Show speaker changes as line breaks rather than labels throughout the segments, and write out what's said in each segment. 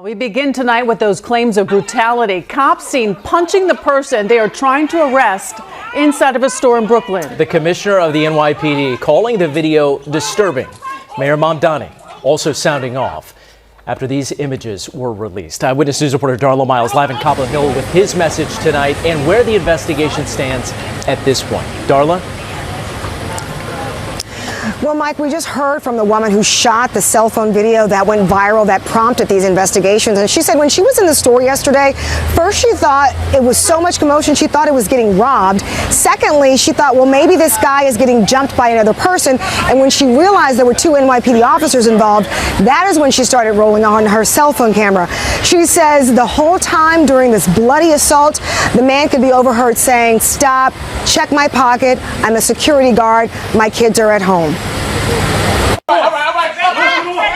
We begin tonight with those claims of brutality. Cops seen punching the person they are trying to arrest inside of a store in Brooklyn.
The commissioner of the NYPD calling the video disturbing. Mayor Mamdani also sounding off after these images were released. Eyewitness News reporter Darla Miles live in Cobble Hill with his message tonight and where the investigation stands at this point. Darla?
Well, Mike, we just heard from the woman who shot the cell phone video that went viral that prompted these investigations. And she said when she was in the store yesterday, first she thought it was so much commotion, she thought it was getting robbed. Secondly, she thought, well, maybe this guy is getting jumped by another person. And when she realized there were two NYPD officers involved, that is when she started rolling on her cell phone camera. She says the whole time during this bloody assault, the man could be overheard saying, "Stop, check my pocket. I'm a security guard. My kids are at home."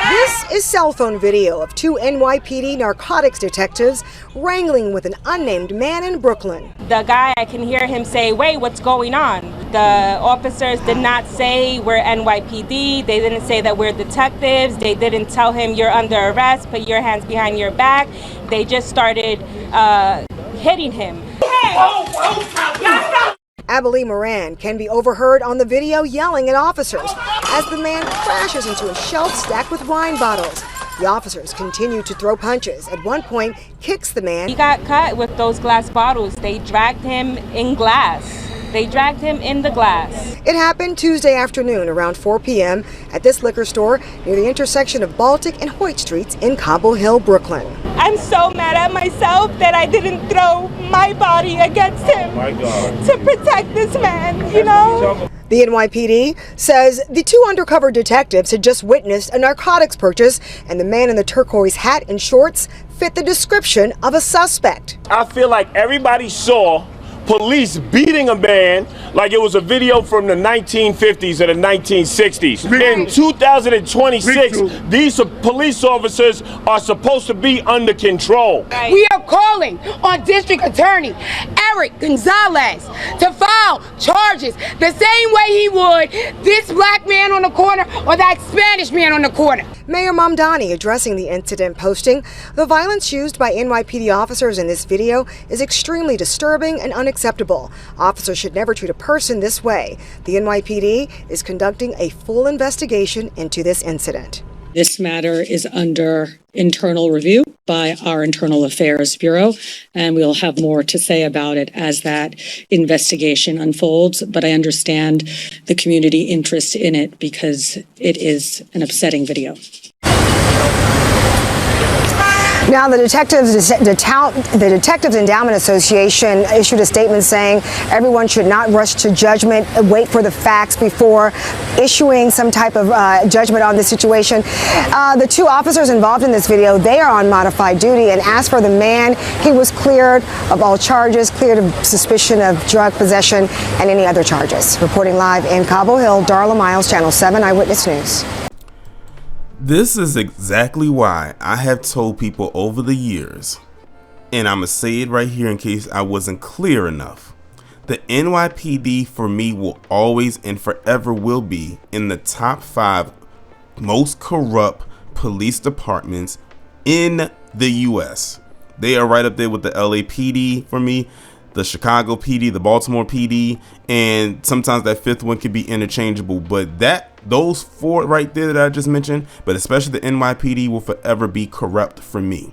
This is cell phone video of two NYPD narcotics detectives wrangling with an unnamed man in Brooklyn.
The guy, I can hear him say, "Wait, what's going on?" The officers did not say we're NYPD. They didn't say that we're detectives. They didn't tell him you're under arrest, put your hands behind your back. They just started hitting him.
Abilene Moran can be overheard on the video yelling at officers as the man crashes into a shelf stacked with wine bottles. The officers continue to throw punches. At one point, kicks the man.
He got cut with those glass bottles. They dragged him in glass. They dragged him in the glass.
It happened Tuesday afternoon around 4 p.m. at this liquor store near the intersection of Baltic and Hoyt Streets in Cobble Hill, Brooklyn.
I'm so mad at myself that I didn't throw my body against him to protect this man, you know?
The NYPD says the two undercover detectives had just witnessed a narcotics purchase, and the man in the turquoise hat and shorts fit the description of a suspect.
I feel like everybody saw police beating a man like it was a video from the 1950s or the 1960s. In 2026, these police officers are supposed to be under control.
We are calling on District Attorney Eric Gonzalez to file charges the same way he would this black man on the corner or that Spanish man on the corner.
Mayor Mamdani addressing the incident, posting, "The violence used by NYPD officers in this video is extremely disturbing and unacceptable. Officers should never treat a person this way. The NYPD is conducting a full investigation into this incident."
This matter is under internal review by our Internal Affairs Bureau, and we'll have more to say about it as that investigation unfolds. But I understand the community interest in it because it is an upsetting video.
Now, the Detectives Endowment Association issued a statement saying everyone should not rush to judgment, wait for the facts before issuing some type of judgment on this situation. The two officers involved in this video, they are on modified duty, and as for the man, he was cleared of all charges, cleared of suspicion of drug possession and any other charges. Reporting live in Cobble Hill, Darla Miles, Channel 7 Eyewitness News.
This is exactly why I have told people over the years, and I'm going to say it right here in case I wasn't clear enough. The NYPD for me will always and forever will be in the top 5 most corrupt police departments in the US. They are right up there with the LAPD for me, the Chicago PD, the Baltimore PD, and sometimes that 5th one could be interchangeable, but those 4 right there that I just mentioned, but especially the NYPD, will forever be corrupt for me.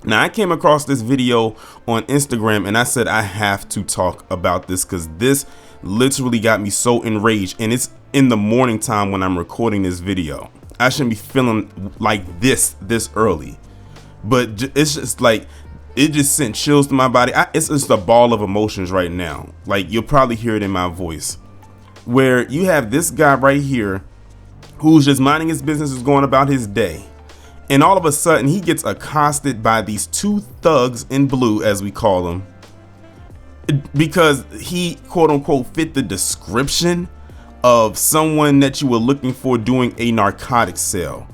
Now, I came across this video on Instagram and I said I have to talk about this because this literally got me so enraged, and it's in the morning time when I'm recording this video. I shouldn't be feeling like this early, but it's just like, it just sent chills to my body. It's just a ball of emotions right now. Like, you'll probably hear it in my voice, where you have this guy right here who's just minding his business, is going about his day, and all of a sudden he gets accosted by these two thugs in blue, as we call them, because he quote unquote fit the description of someone that you were looking for doing a narcotics sale.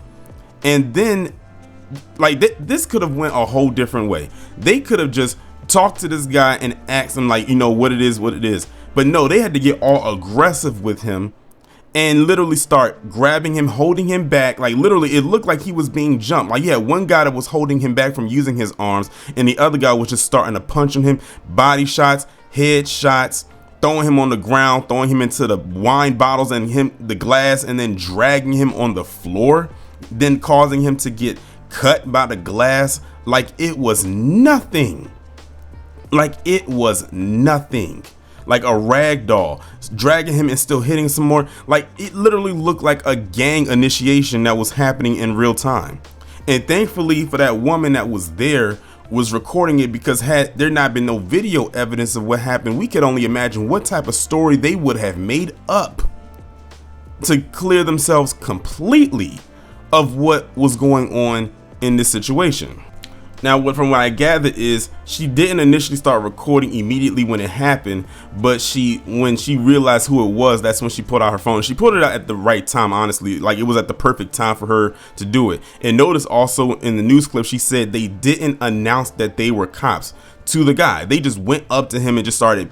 And then like this could have went a whole different way. They could have just talked to this guy and asked him, like, you know, what it is. But no, they had to get all aggressive with him and literally start grabbing him, holding him back. Like literally, it looked like he was being jumped. Like you had one guy that was holding him back from using his arms, and the other guy was just starting to punch on him, body shots, head shots, throwing him on the ground, throwing him into the wine bottles and the glass, and then dragging him on the floor, then causing him to get cut by the glass. Like it was nothing. Like it was nothing. Like a rag doll, dragging him and still hitting some more. Like it literally looked like a gang initiation that was happening in real time. And thankfully for that woman that was there, was recording it, because had there not been no video evidence of what happened, we could only imagine what type of story they would have made up to clear themselves completely of what was going on in this situation. Now, from what I gather is she didn't initially start recording immediately when it happened, but when she realized who it was, that's when she pulled out her phone. She pulled it out at the right time, honestly. Like it was at the perfect time for her to do it. And notice also in the news clip, she said they didn't announce that they were cops to the guy. They just went up to him and just started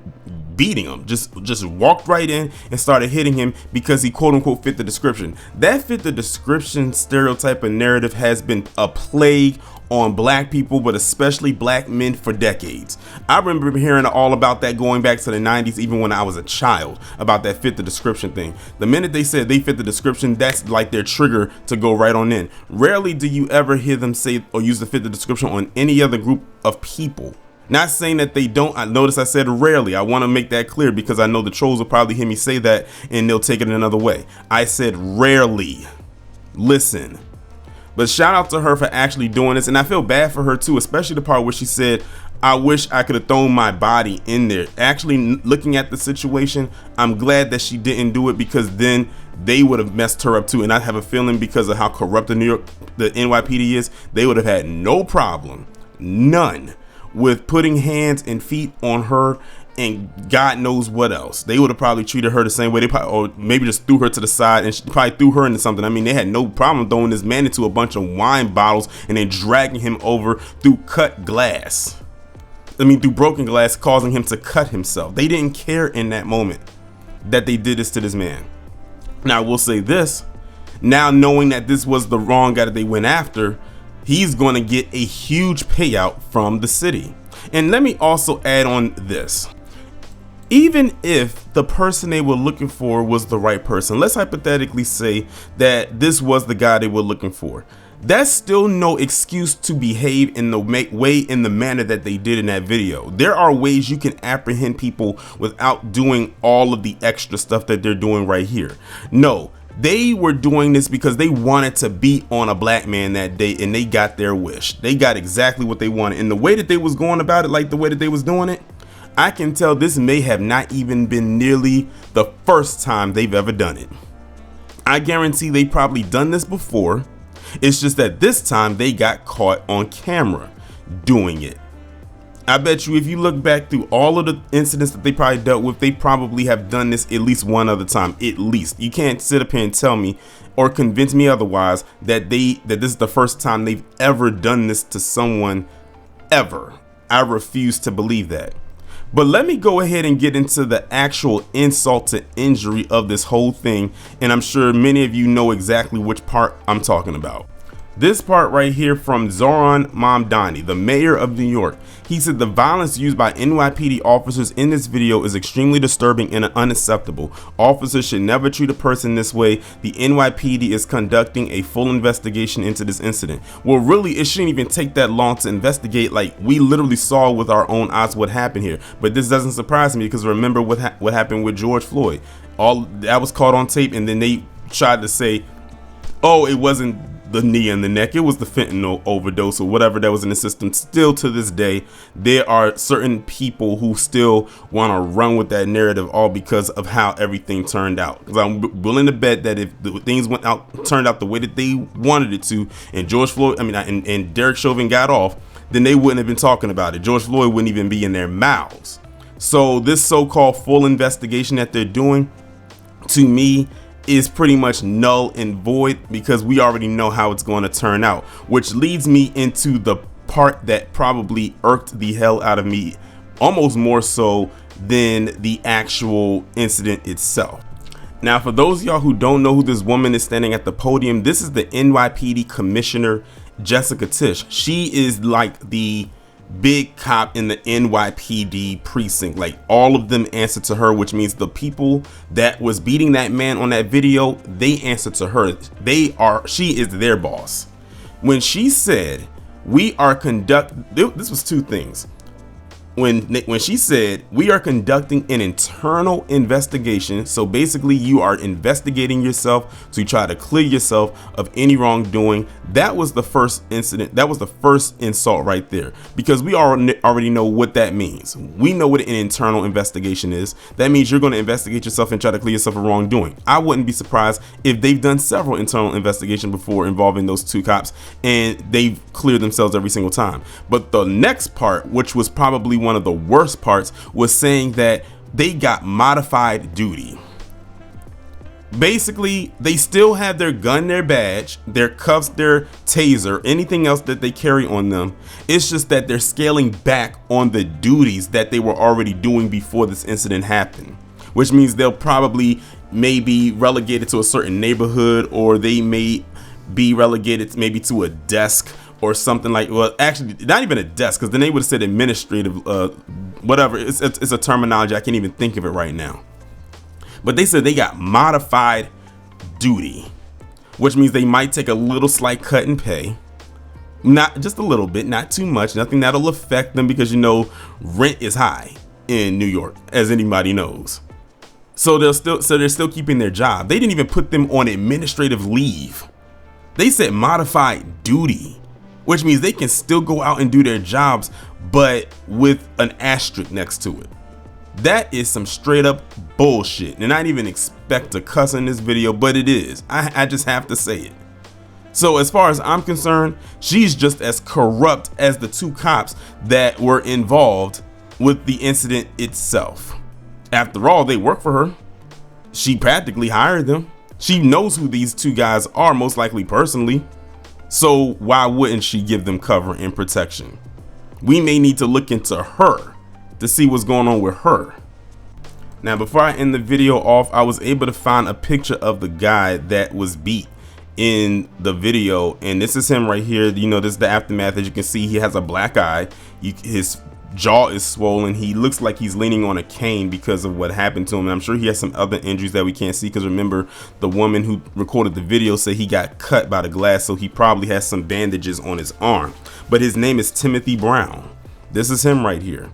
beating him, just walked right in and started hitting him because he quote unquote fit the description. That fit the description stereotype and narrative has been a plague on black people, but especially black men, for decades. I remember hearing all about that going back to the 90s, even when I was a child, about that fit the description thing. The minute they said they fit the description, that's like their trigger to go right on in. Rarely do you ever hear them say or use the fit the description on any other group of people. Not saying that they don't. I notice I said rarely. I want to make that clear because I know the trolls will probably hear me say that and they'll take it another way. I said rarely. Listen. But shout out to her for actually doing this. And I feel bad for her too, especially the part where she said, I wish I could have thrown my body in there. Actually, looking at the situation, I'm glad that she didn't do it, because then they would have messed her up too. And I have a feeling because of how corrupt the NYPD is, they would have had no problem, none, with putting hands and feet on her and God knows what else. They would have probably treated her the same way. They probably, or maybe just threw her to the side and probably threw her into something. I mean, they had no problem throwing this man into a bunch of wine bottles and then dragging him over through cut glass. Through broken glass, causing him to cut himself. They didn't care in that moment that they did this to this man. Now, I will say this. Now, knowing that this was the wrong guy that they went after, he's going to get a huge payout from the city. And let me also add on this. Even if the person they were looking for was the right person, let's hypothetically say that this was the guy they were looking for. That's still no excuse to behave in the manner that they did in that video. There are ways you can apprehend people without doing all of the extra stuff that they're doing right here. No, they were doing this because they wanted to beat on a black man that day, and they got their wish. They got exactly what they wanted. And the way that they was going about it, like the way that they was doing it, I can tell this may have not even been nearly the first time they've ever done it. I guarantee they probably done this before. It's just that this time they got caught on camera doing it. I bet you if you look back through all of the incidents that they probably dealt with, they probably have done this at least one other time. At least. You can't sit up here and tell me or convince me otherwise that this is the first time they've ever done this to someone ever. I refuse to believe that. But let me go ahead and get into the actual insult to injury of this whole thing, and I'm sure many of you know exactly which part I'm talking about. This part right here from Zohran Mamdani, the mayor of New York. He said the violence used by NYPD officers in this video is extremely disturbing and unacceptable. Officers should never treat a person this way. The NYPD is conducting a full investigation into this incident. Well, really, it shouldn't even take that long to investigate. Like, we literally saw with our own eyes what happened here. But this doesn't surprise me because remember what happened with George Floyd. All that was caught on tape, and then they tried to say, oh, it wasn't the knee and the neck, it was the fentanyl overdose or whatever that was in the system. Still to this day, there are certain people who still want to run with that narrative, all because of how everything turned out. Because I'm willing to bet that if the things turned out the way that they wanted it to, and George Floyd, and Derek Chauvin got off, then they wouldn't have been talking about it. George Floyd wouldn't even be in their mouths. So this so-called full investigation that they're doing, to me, is pretty much null and void, because we already know how it's going to turn out, which leads me into the part that probably irked the hell out of me, almost more so than the actual incident itself. Now, for those of y'all who don't know who this woman is standing at the podium, this is the NYPD Commissioner Jessica Tisch. She is like the big cop in the NYPD precinct. Like, all of them answer to her, which means the people that was beating that man on that video, they answer to her. She is their boss. When she said, this was two things. When she said, we are conducting an internal investigation, so basically you are investigating yourself to try to clear yourself of any wrongdoing. That was the first incident. That was the first insult right there, because we already know what that means. We know what an internal investigation is. That means you're going to investigate yourself and try to clear yourself of wrongdoing. I wouldn't be surprised if they've done several internal investigations before involving those two cops, and they've cleared themselves every single time. But the next part, which was probably one of the worst parts, was saying that they got modified duty. Basically, they still have their gun, their badge, their cuffs, their taser, anything else that they carry on them. It's just that they're scaling back on the duties that they were already doing before this incident happened, which means they'll probably maybe relegated to a certain neighborhood, or they may be relegated maybe to a desk or something like, well, actually not even a desk, because then they would have said administrative, whatever. It's a terminology. I can't even think of it right now. But they said they got modified duty, which means they might take a little slight cut in pay. Not just a little bit, not too much, nothing that'll affect them, because rent is high in New York, as anybody knows. So they're still keeping their job. They didn't even put them on administrative leave. They said modified duty, which means they can still go out and do their jobs, but with an asterisk next to it. That is some straight up bullshit. And I didn't even expect to cuss in this video, but it is. I just have to say it. So as far as I'm concerned, she's just as corrupt as the two cops that were involved with the incident itself. After all, they work for her. She practically hired them. She knows who these two guys are, most likely personally. So why wouldn't she give them cover and protection? We may need to look into her to see what's going on with her. Now, before I end the video off, I was able to find a picture of the guy that was beat in the video, and this is him right here. This is the aftermath. As you can see, he has a black eye. His jaw is swollen. He looks like he's leaning on a cane because of what happened to him. And I'm sure he has some other injuries that we can't see, because remember, the woman who recorded the video said he got cut by the glass, so he probably has some bandages on his arm. But his name is Timothy Brown. This is him right here.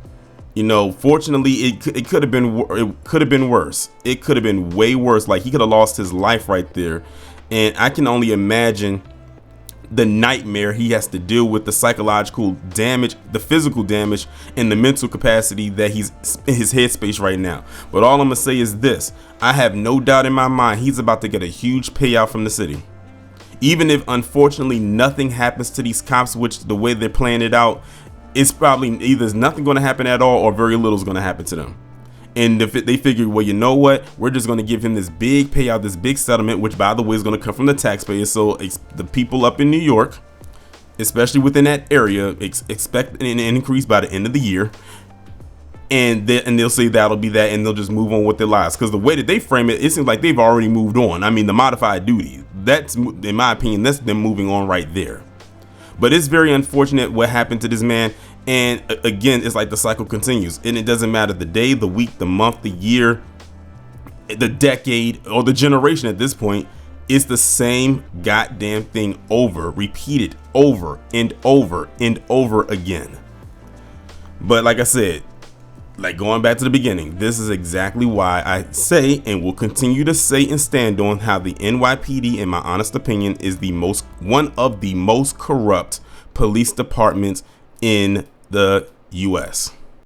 Fortunately, it could have been worse. It could have been way worse. Like, he could have lost his life right there. And I can only imagine the nightmare he has to deal with, the psychological damage, the physical damage, and the mental capacity that he's in his headspace right now. But all I'm gonna say is this: I have no doubt in my mind he's about to get a huge payout from the city. Even if unfortunately nothing happens to these cops, which the way they're playing it out, it's probably either there's nothing going to happen at all, or very little is going to happen to them. And if they figure, well, you know what, we're just going to give him this big payout, this big settlement, which by the way is going to come from the taxpayers. So the people up in New York, especially within that area, expect an increase by the end of the year. And they'll say that'll be that, and they'll just move on with their lives. Because the way that they frame it, it seems like they've already moved on. I mean, the modified duty, that's, in my opinion, that's them moving on right there. But it's very unfortunate what happened to this man. And again, it's like the cycle continues, and it doesn't matter the day, the week, the month, the year, the decade, or the generation at this point. It's the same goddamn thing repeated over and over and over again. But like I said, like going back to the beginning, this is exactly why I say and will continue to say and stand on how the NYPD, in my honest opinion, is one of the most corrupt police departments in the US.